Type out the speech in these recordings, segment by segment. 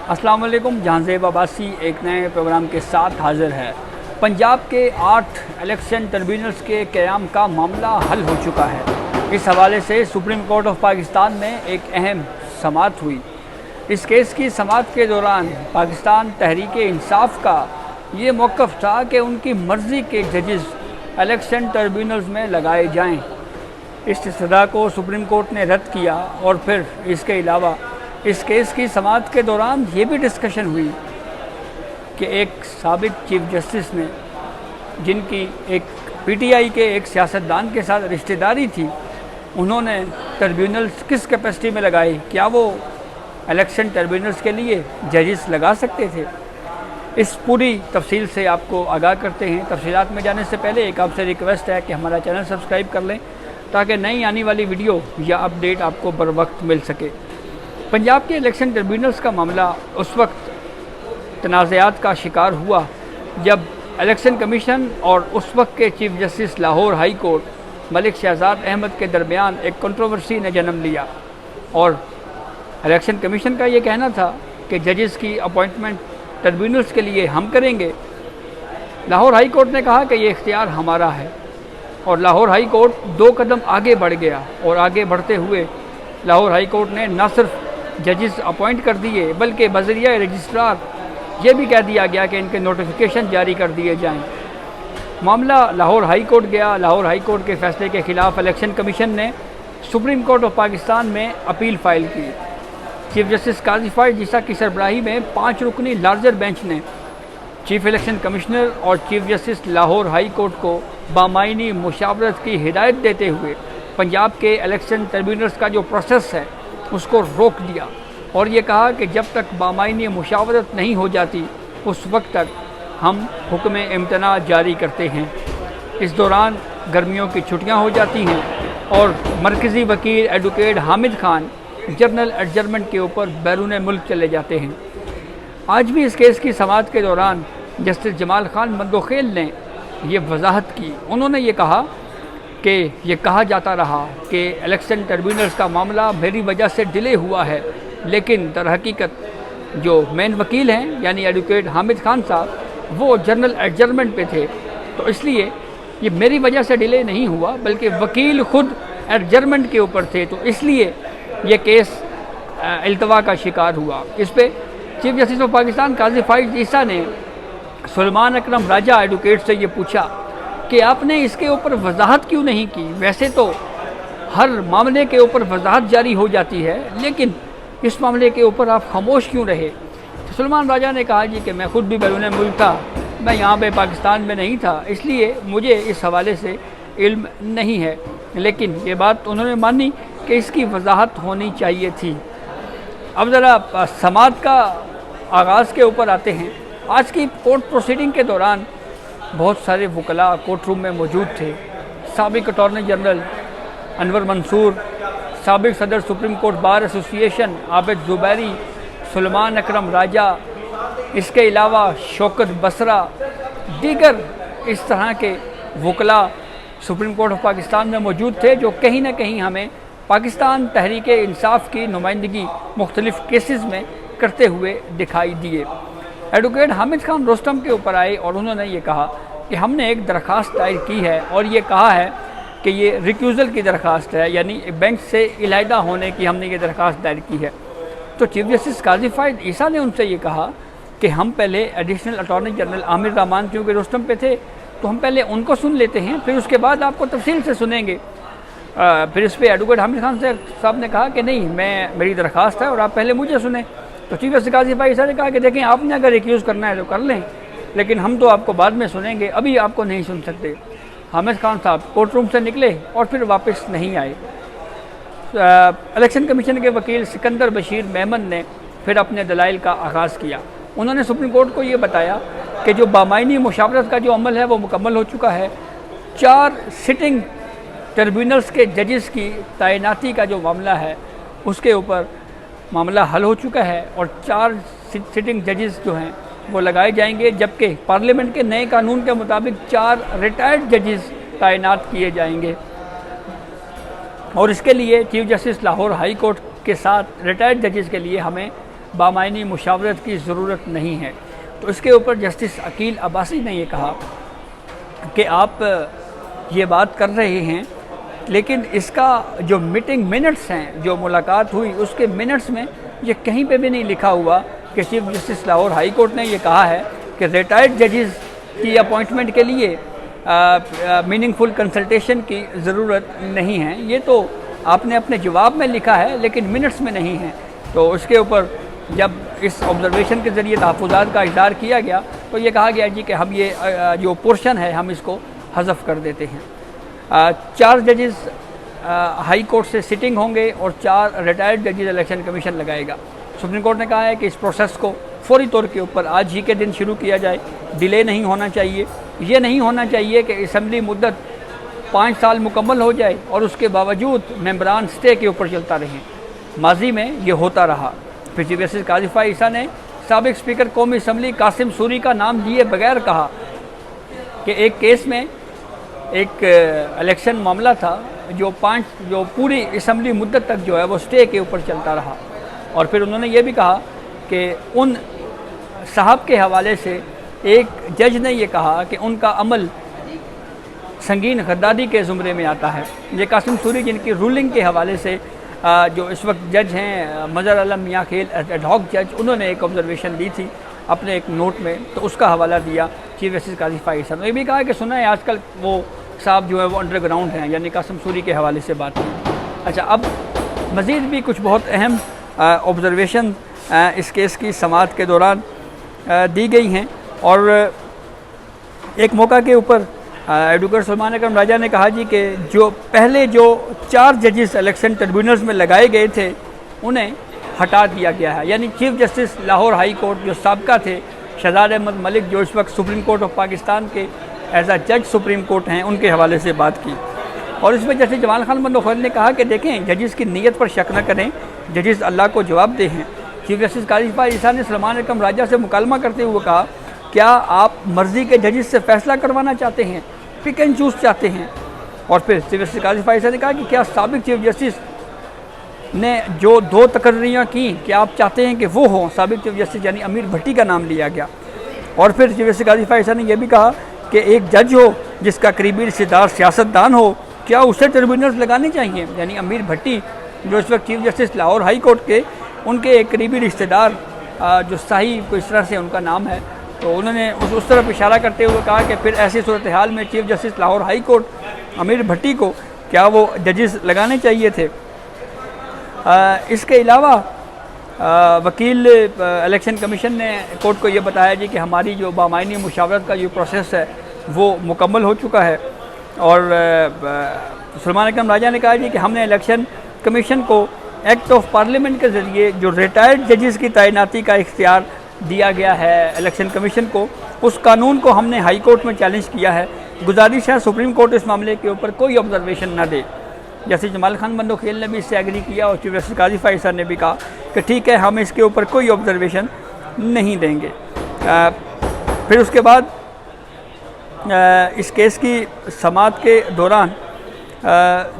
अस्सलाम वालेकुम। जहांज़ेब अब्बासी एक नए प्रोग्राम के साथ हाज़िर है। पंजाब के 8 इलेक्शन ट्रिब्यूनल्स के क़याम का मामला हल हो चुका है। इस हवाले से सुप्रीम कोर्ट ऑफ पाकिस्तान में एक अहम समाअत हुई। इस केस की समाअत के दौरान पाकिस्तान तहरीक इंसाफ का ये मौक़िफ़ था कि उनकी मर्ज़ी के जजेस इलेक्शन ट्रिब्यूनल्स में लगाए जाएँ। इस इस्तदा को सुप्रीम कोर्ट ने रद्द किया और फिर इसके अलावा इस केस की समाअत के दौरान ये भी डिस्कशन हुई कि एक साबिक चीफ जस्टिस ने, जिनकी एक पीटीआई के एक सियासतदान के साथ रिश्तेदारी थी, उन्होंने ट्रिब्यूनल्स किस कैपेसिटी में लगाए, क्या वो इलेक्शन ट्रिब्यूनल्स के लिए जजेस लगा सकते थे। इस पूरी तफसील से आपको आगाह करते हैं। तफसीलात में जाने से पहले एक आपसे रिक्वेस्ट है कि हमारा चैनल सब्सक्राइब कर लें ताकि नई आने वाली वीडियो या अपडेट आपको बर वक्त मिल सके। पंजाब के इलेक्शन ट्रिब्यूनल्स का मामला उस वक्त तनाज़ात का शिकार हुआ जब इलेक्शन कमीशन और उस वक्त के chief justice Lahore high court Malik Shahzad Ahmad के दरमियान एक कंट्रोवर्सी ने जन्म लिया। और इलेक्शन कमीशन का ये कहना था कि जजेस की अपॉइंटमेंट ट्रिब्यूनल्स के लिए हम करेंगे। लाहौर हाई कोर्ट ने कहा कि ये इख्तियार हमारा है, और लाहौर हाई कोर्ट 2 कदम आगे बढ़ गया। और आगे बढ़ते हुए लाहौर हाई कोर्ट ने न सिर्फ जजेस अपॉइंट कर दिए बल्कि बज़रिया रजिस्ट्रार ये भी कह दिया गया कि इनके नोटिफिकेशन जारी कर दिए जाएं। मामला लाहौर हाई कोर्ट गया। लाहौर हाई कोर्ट के फैसले के ख़िलाफ़ इलेक्शन कमीशन ने सुप्रीम कोर्ट ऑफ पाकिस्तान में अपील फ़ाइल की। चीफ जस्टिस काजी फ़ाइज़ ईसा की सरबराही में 5 रुकनी लार्जर बेंच ने चीफ इलेक्शन कमिश्नर और chief justice Lahore high court को बामायनी मुशावरत की हिदायत देते हुए पंजाब के इलेक्शन ट्रिब्यूनल्स का जो प्रोसेस है उसको रोक दिया और ये कहा कि जब तक बामायनी मुशावरत नहीं हो जाती उस वक्त तक हम हुक्म इम्तना जारी करते हैं। इस दौरान गर्मियों की छुट्टियां हो जाती हैं और मरकज़ी वकील advocate Hamid Khan journal adjournment के ऊपर बैरून मुल्क चले जाते हैं। आज भी इस केस की समाअत के दौरान जस्टिस जमाल खान मंदोखेल ने ये वजाहत की। उन्होंने ये कहा कि ये कहा जाता रहा कि इलेक्शन ट्रिब्यूनल्स का मामला मेरी वजह से डिले हुआ है, लेकिन दर हकीकत जो मेन वकील हैं यानी एडवोकेट हामिद खान साहब वो जर्नल एडजर्नमेंट पे थे, तो इसलिए ये मेरी वजह से डिले नहीं हुआ बल्कि वकील खुद एडजर्नमेंट के ऊपर थे, तो इसलिए ये केस इल्तवा का शिकार हुआ। इस पर चीफ जस्टिस ऑफ पाकिस्तान काजी फ़ाइज़ ईसा ने सुलेमान अकरम राजा एडवोकेट से ये पूछा कि आपने इसके ऊपर वजाहत क्यों नहीं की। वैसे तो हर मामले के ऊपर वजाहत जारी हो जाती है, लेकिन इस मामले के ऊपर आप खामोश क्यों रहे। तो सुलेमान राजा ने कहा जी कि मैं खुद भी बैरून मुल्क था, मैं यहाँ पे पाकिस्तान में नहीं था, इसलिए मुझे इस हवाले से इल्म नहीं है। लेकिन ये बात उन्होंने मानी कि इसकी वजाहत होनी चाहिए थी। अब ज़रा समाअत का आगाज़ के ऊपर आते हैं। आज की कोर्ट प्रोसीडिंग के दौरान बहुत सारे वकला कोर्ट रूम में मौजूद थे। साबिक अटॉर्नी जनरल अनवर मंसूर, साबिक सदर supreme court bar association Abid Zubairi, Sulaiman Akram Raja, इसके अलावा शौकत बसरा, दीगर इस तरह के वकला सुप्रीम कोर्ट ऑफ पाकिस्तान में मौजूद थे जो कहीं ना कहीं हमें पाकिस्तान तहरीक इंसाफ की नुमाइंदगी मुख्तलिफ़ केसेस में करते हुए दिखाई दिए। एडवोकेट हामिद खान रोस्टम के ऊपर आए और उन्होंने ये कहा कि हमने एक दरख्वास्त दायर की है और ये कहा है कि ये रिक्यूज़ल की दरख्वास्त है, यानी बेंच से इलाइदा होने की हमने ये दरख्वास्त दायर की है। तो चीफ जस्टिस काजी फ़ाइज़ ईसा ने उनसे ये कहा कि हम पहले additional attorney general Aamir Rahman क्योंकि रोस्टम पे थे तो हम पहले उनको सुन लेते हैं, फिर उसके बाद आपको तफसील से सुनेंगे। फिर इस पर एडवोकेट हामिद खान साहब ने कहा कि नहीं, मेरी दरख्वास्त है और आप पहले मुझे सुने। तो चीफ जस्टिस काजी फ़ाइज़ ईसा ने कहा कि देखें, आपने अगर रिक्यूज़ करना है तो कर लें, लेकिन हम तो आपको बाद में सुनेंगे, अभी आपको नहीं सुन सकते। हामिद खान साहब कोर्ट रूम से निकले और फिर वापस नहीं आए। इलेक्शन कमीशन के वकील सिकंदर बशीर मेमन ने फिर अपने दलाइल का आगाज़ किया। उन्होंने सुप्रीम कोर्ट को ये बताया कि जो बामायनी मुशावरत का जो अमल है वो मुकम्मल हो चुका है। 4 सिटिंग ट्रिब्यूनल्स के जजेस की तैनाती का जो मामला है उसके ऊपर मामला हल हो चुका है और 4 सिटिंग जजेस जो हैं वो लगाए जाएंगे, जबकि पार्लियामेंट के नए कानून के मुताबिक 4 रिटायर्ड जजेस तैनात किए जाएंगे। और इसके लिए chief justice Lahore high court के साथ रिटायर्ड जजेस के लिए हमें बामायनी मुशावरत की ज़रूरत नहीं है। तो इसके ऊपर जस्टिस अकील अब्बासी ने ये कहा कि आप ये बात कर रहे हैं, लेकिन इसका जो मीटिंग मिनट्स हैं, जो मुलाकात हुई उसके मिनट्स में ये कहीं पे भी नहीं लिखा हुआ कि chief justice Lahore high court ने ये कहा है कि रिटायर्ड जजेस की अपॉइंटमेंट के लिए मीनिंगफुल कंसल्टेशन की ज़रूरत नहीं है। ये तो आपने अपने जवाब में लिखा है, लेकिन मिनट्स में नहीं है। तो उसके ऊपर जब इस ऑब्जर्वेशन के ज़रिए तहफ़्फ़ुज़ात का इज़हार किया गया तो ये कहा गया जी कि हम ये जो पोर्शन है हम इसको हज़फ कर देते हैं। 4 जजेस हाई कोर्ट से सिटिंग होंगे और 4 रिटायर्ड जजेस इलेक्शन कमीशन लगाएगा। सुप्रीम कोर्ट ने कहा है कि इस प्रोसेस को फौरी तौर के ऊपर आज ही के दिन शुरू किया जाए, डिले नहीं होना चाहिए। ये नहीं होना चाहिए कि असम्बली मुद्दत 5 साल मुकम्मल हो जाए और उसके बावजूद मेंबरान स्टे के ऊपर चलता रहें। माजी में ये होता रहा। फिर चीफ जस्टिस काजी फ़ाइज़ ईसा ने साबिक स्पीकर कौमी असम्बली कासिम सूरी का नाम लिए बगैर कहा कि एक केस में एक इलेक्शन मामला था जो पूरी असम्बली मुद्दत तक जो है वो स्टे के ऊपर चलता रहा। और फिर उन्होंने ये भी कहा कि उन साहब के हवाले से एक जज ने ये कहा कि उनका अमल संगीन गद्दारी के ज़ुमरे में आता है। ये कासिम सूरी जिनकी रूलिंग के हवाले से जो इस वक्त जज हैं मज़हर आलम मियाँ खेल एड हॉक जज, उन्होंने एक ऑब्जर्वेशन दी थी अपने एक नोट में, तो उसका हवाला दिया चीफ जस्टिस काजी फ़ाइज़ ईसा ने। ये भी कहा कि सुना है आजकल वो साहब जो है वो अंडरग्राउंड हैं, यानी कासिम सूरी के हवाले से बात की। अच्छा, अब मज़ीद भी कुछ बहुत अहम ऑब्जर्वेशन इस केस की समाअत के दौरान दी गई हैं। और एक मौका के ऊपर एडवोकेट सलमान अकरम राजा ने कहा जी कि जो पहले जो 4 जजेस इलेक्शन ट्रिब्यूनल्स में लगाए गए थे उन्हें हटा दिया गया है। यानी chief justice Lahore high court जो साबका थे शहजाद अहमद मलिक, जो इस वक्त सुप्रीम कोर्ट ऑफ पाकिस्तान के एज अ जज सुप्रीम कोर्ट हैं, उनके हवाले से बात की। और इसमें जस्टिस जमाल खान बंदोखैर ने कहा कि देखें, जजेस की नीयत पर शक न करें, जजेस अल्लाह को जवाब दे हैं। चीफ जस्टिस काजी फ़ाइज़ ईसा ने सलमान अकरम राजा से मुकालमा करते हुए कहा, क्या आप मर्ज़ी के जजेस से फ़ैसला करवाना चाहते हैं, पिक एंड चूज़ चाहते हैं? और फिर चीफ जस्टिस काजी फ़ाइज़ ईसा ने कहा कि क्या साबिक चीफ जस्टिस ने जो 2 तकर्रियाँ की, क्या आप चाहते हैं कि वो हों? साबिक चीफ जस्टिस यानी अमीर भट्टी का नाम लिया गया। और फिर चीफ जस्टिस काजी फ़ाइज़ ईसा ने यह भी कहा कि एक जज हो जिसका करीबी रिश्तेदार सियासतदान हो, क्या उसे ट्रिब्यूनल्स लगाने चाहिए? यानी अमीर भट्टी जो इस वक्त chief justice Lahore high court के, उनके एक करीबी रिश्तेदार जो शाही को इस तरह से उनका नाम है, तो उन्होंने उस तरफ इशारा करते हुए कहा कि फिर ऐसी सूरत हाल में chief justice Lahore high court अमीर भट्टी को क्या वो जजेस लगाने चाहिए थे? इसके अलावा वकील इलेक्शन कमीशन ने कोर्ट को ये बताया जी कि हमारी जो बामायनी मुशावरत का जो प्रोसेस है वो मुकम्मल हो चुका है। और सलमान अकरम राजा ने कहा जी कि हमने इलेक्शन कमीशन को एक्ट ऑफ पार्लियामेंट के ज़रिए जो रिटायर्ड जजेस की तैनाती का इख्तियार दिया गया है इलेक्शन कमीशन को, उस कानून को हमने हाई कोर्ट में चैलेंज किया है। गुजारिश है सुप्रीम कोर्ट इस मामले के ऊपर कोई ऑब्जर्वेशन ना दे। जैसे जमाल खान बंदोखेल ने भी इससे एग्री किया और चीफ जस्टिस काजी फ़ाइज़ ईसा ने भी कहा कि ठीक है, हम इसके ऊपर कोई ऑब्जर्वेशन नहीं देंगे। फिर उसके बाद इस केस की समाअत के दौरान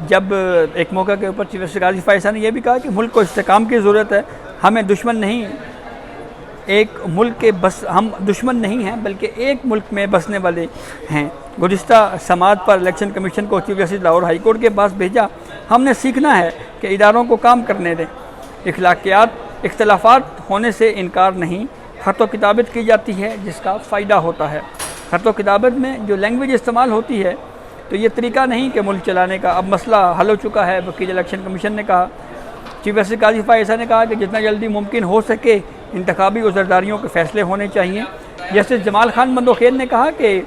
जब एक मौका के ऊपर चीफ जस्टिस काजी फ़ाइज़ ईसा ने यह भी कहा कि मुल्क को इस्तेकाम की ज़रूरत है, हमें दुश्मन नहीं, एक मुल्क के हम दुश्मन नहीं हैं बल्कि एक मुल्क में बसने वाले हैं। गुज़िश्ता समाअत पर इलेक्शन कमीशन को chief justice Lahore high court के पास भेजा। हमने सीखना है कि इदारों को काम करने दें, इखलाकियात इख्तलाफात होने से इनकार नहीं, ख़त किताबत की जाती है जिसका फ़ायदा होता है। ख़त किताबत में जो लैंग्वेज इस्तेमाल होती है तो ये तरीका नहीं कि मुल्क चलाने का, अब मसला हल हो चुका है, वकील इलेक्शन कमीशन ने कहा। चीफ जस्टिस काजी फ़ाइज़ ईसा ने कहा कि जितना जल्दी मुमकिन हो सके इंतखाबी उज़रदारियों के फ़ैसले होने चाहिए। जस्टिस जमाल खान बंदोखेल ने कहा कि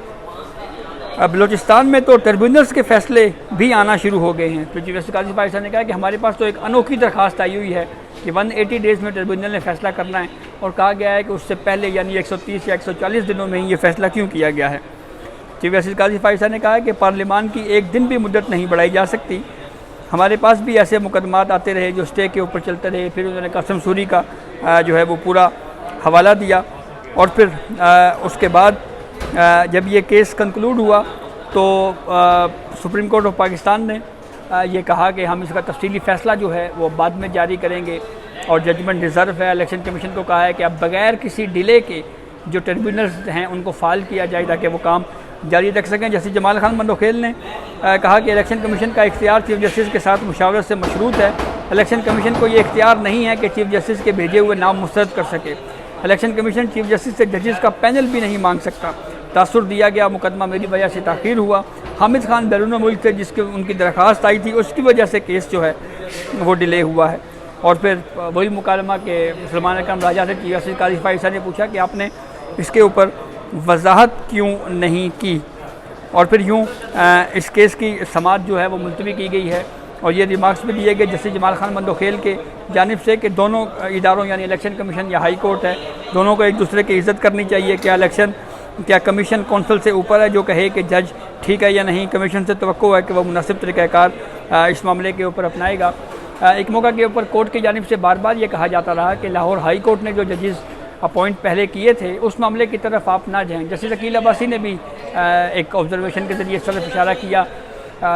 बलूचिस्तान में तो ट्रिब्यूनल्स के फ़ैसले भी आना शुरू हो गए हैं। तो चीफ जस्टिस काजी फ़ाइज़ ईसा ने कहा कि हमारे पास तो एक अनोखी दरख्वास्त आई हुई है कि 180 डेज़ में ट्रिब्यूनल ने फ़ैसला करना है, और कहा गया है कि उससे पहले यानी 130 या 140 दिनों में ही ये फ़ैसला क्यों किया गया है। चीफ जस्टिस काजी फ़ाइज़ ईसा ने कहा कि पार्लियामान की एक दिन भी मुद्दत नहीं बढ़ाई जा सकती। हमारे पास भी ऐसे मुकदमात आते रहे जो स्टे के ऊपर चलते रहे। फिर उन्होंने कासिम सूरी का जो है वो पूरा हवाला दिया। और फिर उसके बाद जब ये केस कंक्लूड हुआ तो सुप्रीम कोर्ट ऑफ पाकिस्तान ने ये कहा कि हम इसका तफसीली फ़ैसला जो है वो बाद में जारी करेंगे। और जजमेंट डिज़र्व है। इलेक्शन कमीशन को कहा है कि अब बगैर किसी डिले के जो ट्रिब्यूनल्स हैं उनको फाइल किया जाए ताकि वो काम जारी रख सकें। जैसे जमाल खान मंदोखेल ने कहा कि इलेक्शन कमीशन का इख्तियार चीफ जस्टिस के साथ मुशावरत से मशरूत है। इलेक्शन कमीशन को ये इख्तियार नहीं है कि चीफ जस्टिस के भेजे हुए नाम मुस्तरद कर सके। इलेक्शन कमीशन चीफ जस्टिस से जजेस का पैनल भी नहीं मांग सकता। तासुर दिया गया मुकदमा मेरी वजह से ताख़ीर हुआ। हामिद खान बैरून मुल्क से जिसके उनकी दरख्वास्त आई थी उसकी वजह से केस जो है वो डिले हुआ है। और फिर वही मुकालमा के सलमान अकरम राजा से चीफ जस्टिस काजी फाइसा ने पूछा कि आपने इसके ऊपर वजाहत क्यों नहीं की, और फिर यूँ इस केस की समाअत जो है वो मुलतवी की गई है। और ये रिमार्क्स भी दिए गए जस्टिस जमाल खान मंदोखेल के जानिब से कि दोनों इदारों यानी इलेक्शन कमीशन या हाई कोर्ट है, दोनों को एक दूसरे की इज़्ज़त करनी चाहिए। क्या कमीशन कौंसल से ऊपर है जो कहे कि जज ठीक है या नहीं? कमीशन से तवक्को है कि वह मुनासिब तरीक़ाकार इस मामले के ऊपर अपनाएगा। एक मौका के ऊपर कोर्ट की जानिब से बार बार ये कहा जाता रहा कि लाहौर हाई कोर्ट ने जो जजेस अपॉइंट पहले किए थे उस मामले की तरफ आप ना जाएं। जस्टिस अकील अब्बासी ने भी एक ऑब्जर्वेशन के ज़रिए इस तरफ इशारा किया,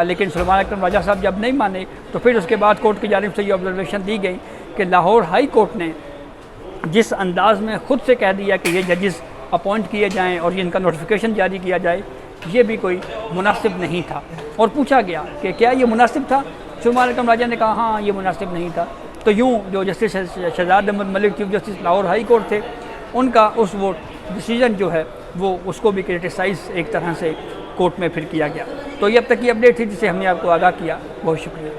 लेकिन सलमान अकरम राजा साहब जब नहीं माने तो फिर उसके बाद कोर्ट की जानिब से ये ऑब्जर्वेशन दी गई कि लाहौर हाई कोर्ट ने जिस अंदाज़ में ख़ुद से कह दिया कि ये जजेस अपॉइंट किए जाएँ और इनका नोटिफिकेशन जारी किया जाए, ये भी कोई मुनासिब नहीं था। और पूछा गया कि क्या ये मुनासिब था? सलमान अकरम राजा ने कहा हाँ ये मुनासिब नहीं था। तो यूँ जो justice Shahzad Ahmad Malik chief justice Lahore high court थे उनका उस वो डिसीजन जो है वो उसको भी क्रिटिसाइज़ एक तरह से कोर्ट में फिर किया गया। तो ये अब तक की अपडेट थी जिसे हमने आपको आगाह किया। बहुत शुक्रिया।